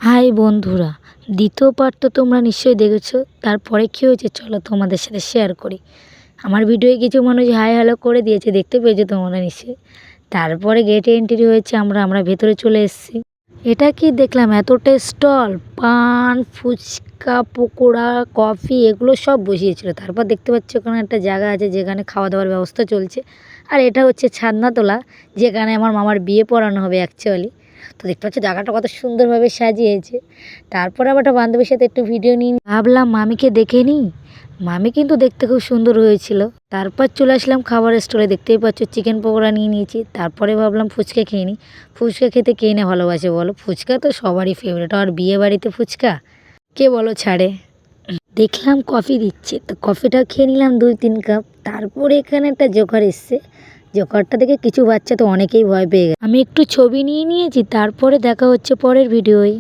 High বন্ধুরা, দ্বিতীয় part তো তোমরা নিশ্চয়ই দেখেছো। তারপরে কী হয়েছে চলো তোমাদের সাথে শেয়ার করি। আমার ভিডিওয়ে কিছু মানুষ হাই হ্যালো করে দিয়েছে, দেখতে পেয়েছো তোমরা নিশ্চয়ই। তারপরে গেটে এন্ট্রি হয়েছে, আমরা ভেতরে চলে এসেছি। এটা কি দেখলাম, এতটা স্টল, পান, ফুচকা, পকোড়া, কফি এগুলো সব বসিয়েছিল। তারপর দেখতে পাচ্ছি ওখানে একটা জায়গা আছে যেখানে খাওয়া দাওয়ার ব্যবস্থা চলছে। আর এটা হচ্ছে ছাদনাতলা, যেখানে আমার মামার বিয়ে পড়ানো হবে অ্যাকচুয়ালি। তো দেখতে পাচ্ছি জায়গাটা কত সুন্দরভাবে সাজিয়েছে। তারপর আবার একটা বান্ধবীর সাথে একটু ভিডিও নিই, ভাবলাম মামিকে দেখে নিই। মামি কিন্তু দেখতে খুব সুন্দর হয়েছিল। তারপর চলে আসলাম খাবার স্টলে, দেখতেই পাচ্ছ চিকেন পকোড়া নিয়ে নিয়েছি। তারপরে ভাবলাম ফুচকা খেয়ে নিই। ফুচকা খেতে কে না ভালোবাসে বলো, ফুচকা তো সবারই ফেভারিট। আর বিয়ে বাড়িতে ফুচকা কে বলো ছাড়ে। দেখলাম কফি দিচ্ছে, তো কফিটা খেয়ে নিলাম 2-3 কাপ। তারপরে এখানে একটা জোকার এসছে, জোকারটা দেখে কিছু বাচ্চা তো অনেকেই ভয় পেয়ে গেছে। আমি একটু ছবি নিয়ে নিয়েছি। তারপরে দেখা হচ্ছে পরের ভিডিওয়।